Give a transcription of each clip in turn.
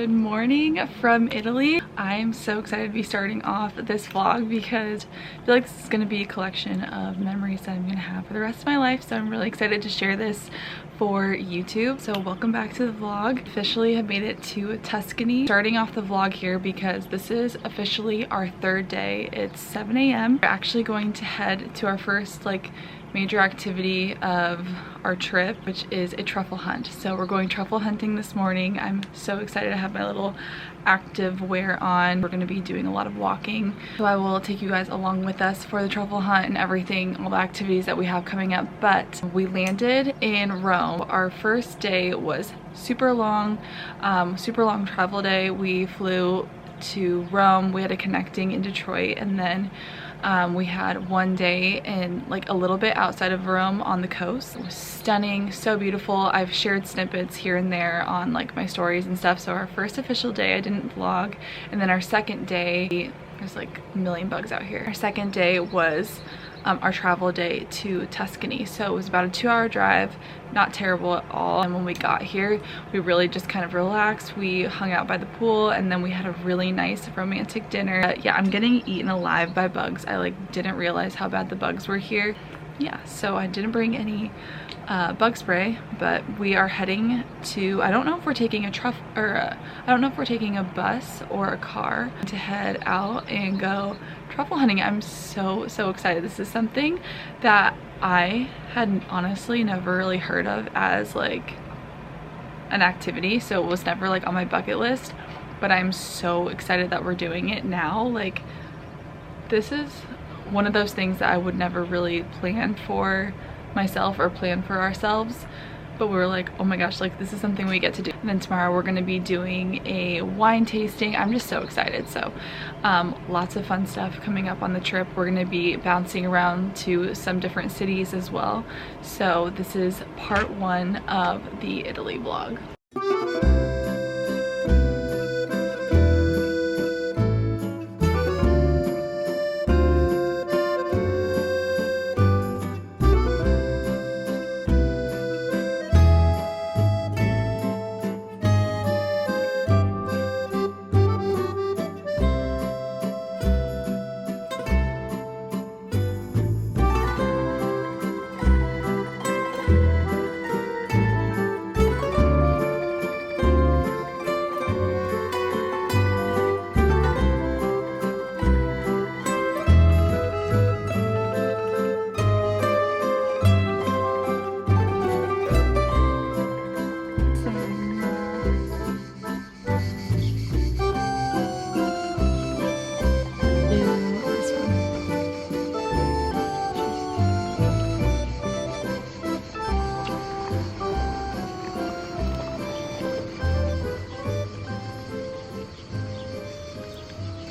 Good morning from Italy. I'm so excited to be starting off this vlog because I feel like this is going to be a collection of memories that I'm going to have for the rest of my life. So I'm really excited to share this for YouTube. So welcome back to the vlog. Officially have made it to Tuscany. Starting off the vlog here because this is officially our third day. It's 7 a.m. We're actually going to head to our first major activity of our trip, which is a truffle hunt. So we're going truffle hunting this morning. I'm so excited to have my little active wear on. We're going to be doing a lot of walking, so I will take you guys along with us for the truffle hunt and everything, all the activities that we have coming up. But we landed in Rome. Our first day was super long travel day. We flew to Rome, we had a connecting in Detroit, and then we had one day in a little bit outside of Rome on the coast. It was stunning, so beautiful. I've shared snippets here and there on my stories and stuff. So our first official day I didn't vlog, and then our second day, there's a million bugs out here. Our second day was our travel day to Tuscany. So it was about a 2-hour drive, not terrible at all. And when we got here, we really just kind of relaxed. We hung out by the pool, and then we had a really nice romantic dinner. Yeah, I'm getting eaten alive by bugs. I didn't realize how bad the bugs were here. Yeah, so I didn't bring any bug spray, but we are heading to, I don't know if we're taking a I don't know if we're taking a bus or a car to head out and go truffle hunting. I'm so excited. This is something that I had honestly never really heard of as an activity, so it was never on my bucket list, but I'm so excited that we're doing it now. This is one of those things that I would never really plan for myself or plan for ourselves, but we were oh my gosh, this is something we get to do. And then tomorrow we're going to be doing a wine tasting. I'm just so excited. So lots of fun stuff coming up on the trip. We're going to be bouncing around to some different cities as well. So this is part 1 of the Italy vlog.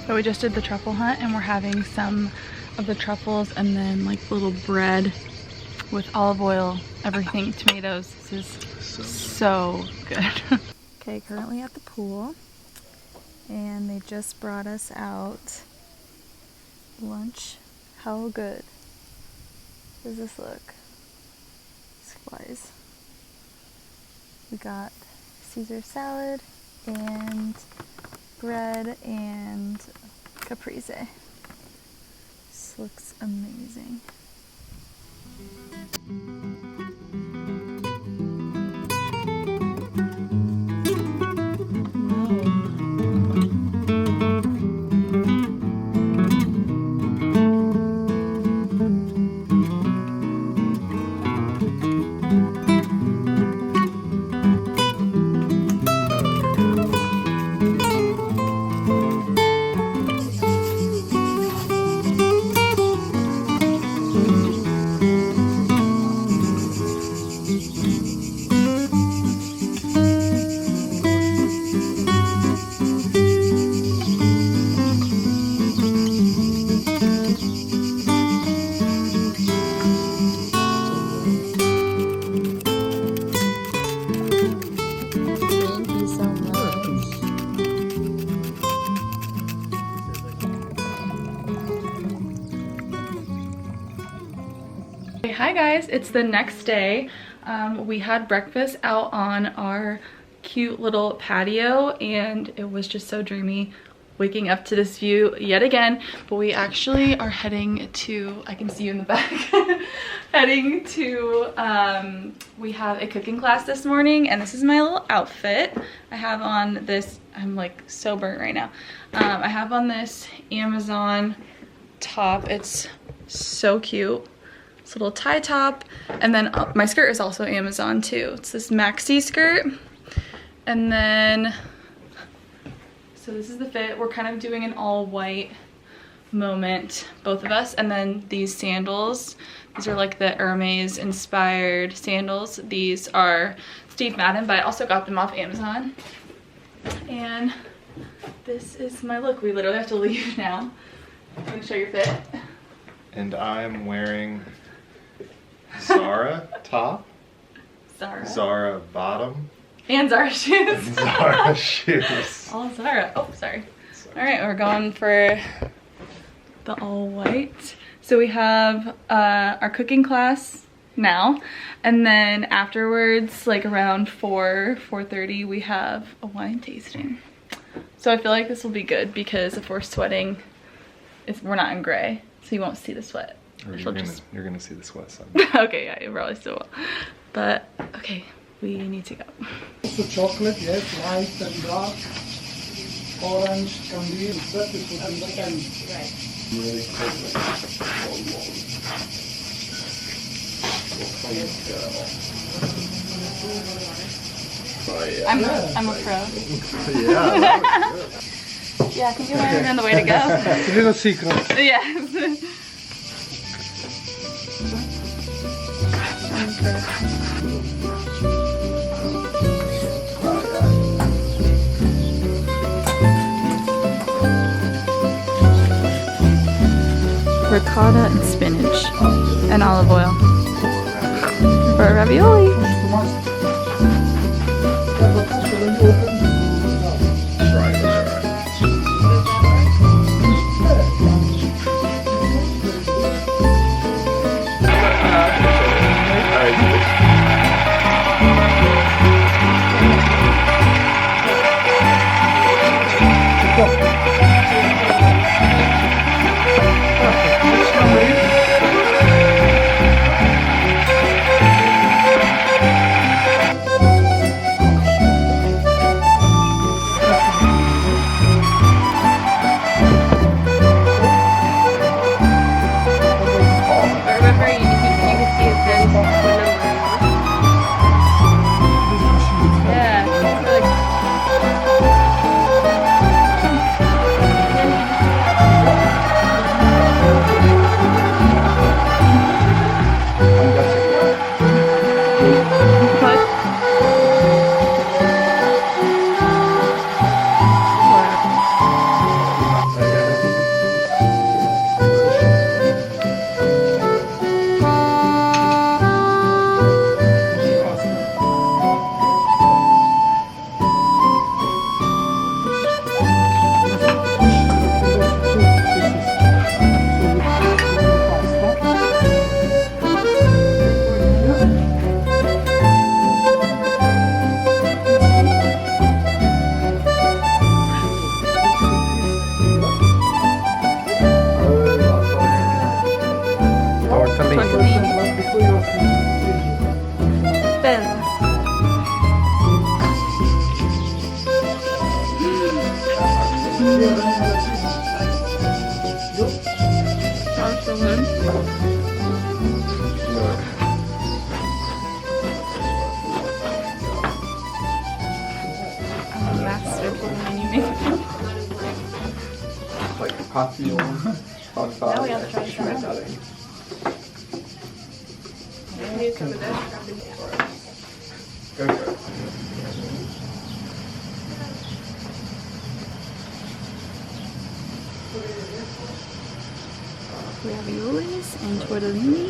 So we just did the truffle hunt, and we're having some of the truffles and then little bread with olive oil, everything, tomatoes. This is so good. Okay, currently at the pool, and they just brought us out lunch. How good does this look? Squares. We got Caesar salad and bread and caprese. This looks amazing. Hi guys, it's the next day. We had breakfast out on our cute little patio, and it was just so dreamy waking up to this view yet again. But we actually are heading to, I can see you in the back, heading to, we have a cooking class this morning, and this is my little outfit. I have on this, I'm like so burnt right now. I have on this Amazon top. It's so cute. It's a little tie top, and then my skirt is also Amazon too. It's this maxi skirt, and then so this is the fit. We're kind of doing an all white moment, both of us. And then these sandals, these are like the Hermes inspired sandals. These are Steve Madden, but I also got them off Amazon. And this is my look. We literally have to leave now. I'm gonna show your fit. And I'm wearing Zara top, Zara bottom, and Zara shoes. And Zara shoes. All Zara. Oh, sorry. All right, we're going for the all white. So we have our cooking class now, and then afterwards, like around 4:30, we have a wine tasting. So I feel like this will be good because if we're sweating, we're not in gray, so you won't see the sweat. Or you're gonna see the sweat sun. Okay, yeah, you probably still will. But okay, we need to go. Also chocolate, yes, white and dark, orange can be inserted to the I'm a pro. Yeah. Yeah, I think you might have been the way to go. It's a little secret. Yes. Ricotta and spinach and olive oil for ravioli. Hot sauce. Now we have to try some. Go for it. Raviolis and tortellini.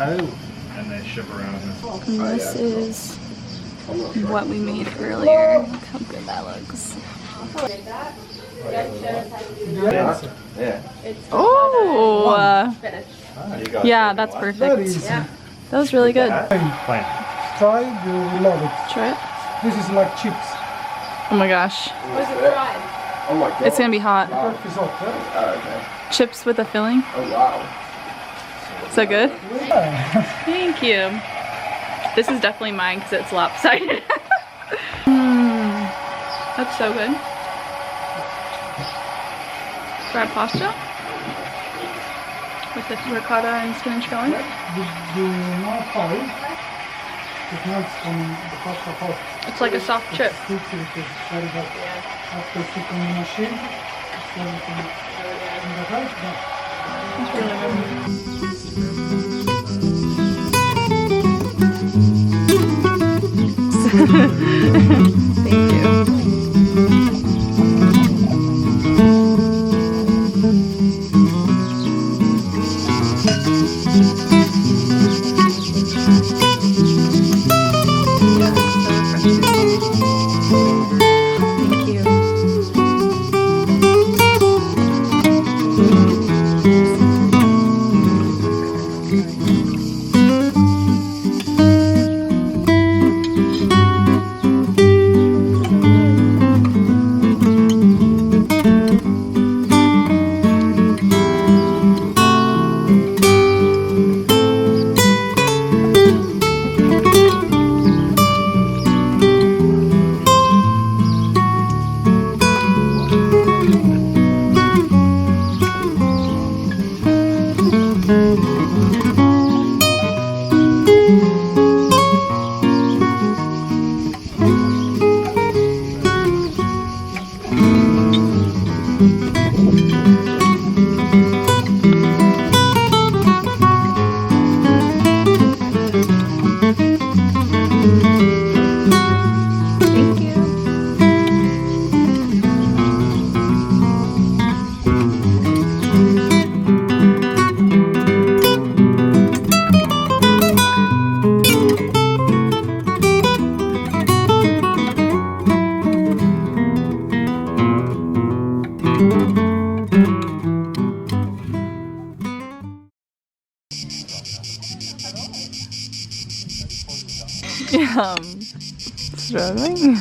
Oh. And they ship around in this. And this is what we made earlier. Look how good that looks. Oh! Yeah, that's Very perfect. easy. That was really good. Try, you will love it. Try it. This is like chips. Oh my gosh. Oh my god. It's gonna be hot. Turf is hot, right? Okay. Chips with a filling. Oh wow. Is that good? Yeah. Thank you. This is definitely mine because it's lopsided. That's so good. Fried pasta with the ricotta and spinach going. The not hot. It melts from the pasta hot. It's like a soft chip. It's very hot. After cooking in the machine, it's everything in the hot. It's really good. Thank you. Struggling?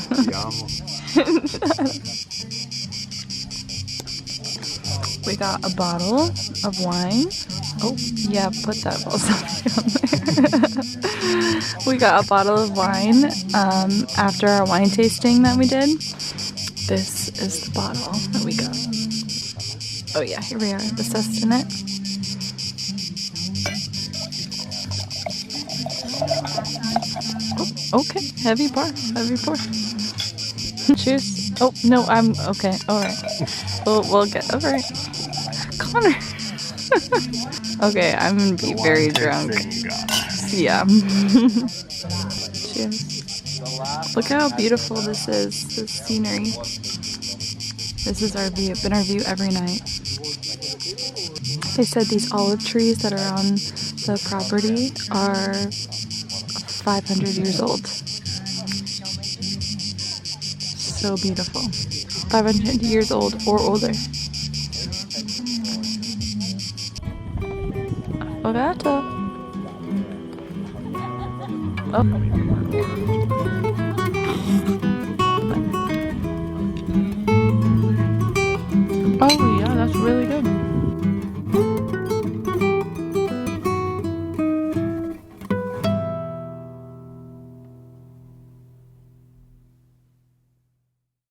We got a bottle of wine. Oh, yeah, put that balsamic on there. We got a bottle of wine after our wine tasting that we did. This is the bottle that we got. Oh yeah, here we are, the sustenance. Oh, okay, heavy pour. Cheers. Oh, no, I'm okay, alright. We'll get over it. Connor! Okay, I'm gonna be very drunk. Yeah. Cheers. Look how beautiful this is, this scenery. This is our view, been our view every night. They said these olive trees that are on the property are 500 years old. So beautiful. 500 years old or older. Affogato. Oh. Oh yeah, that's really good.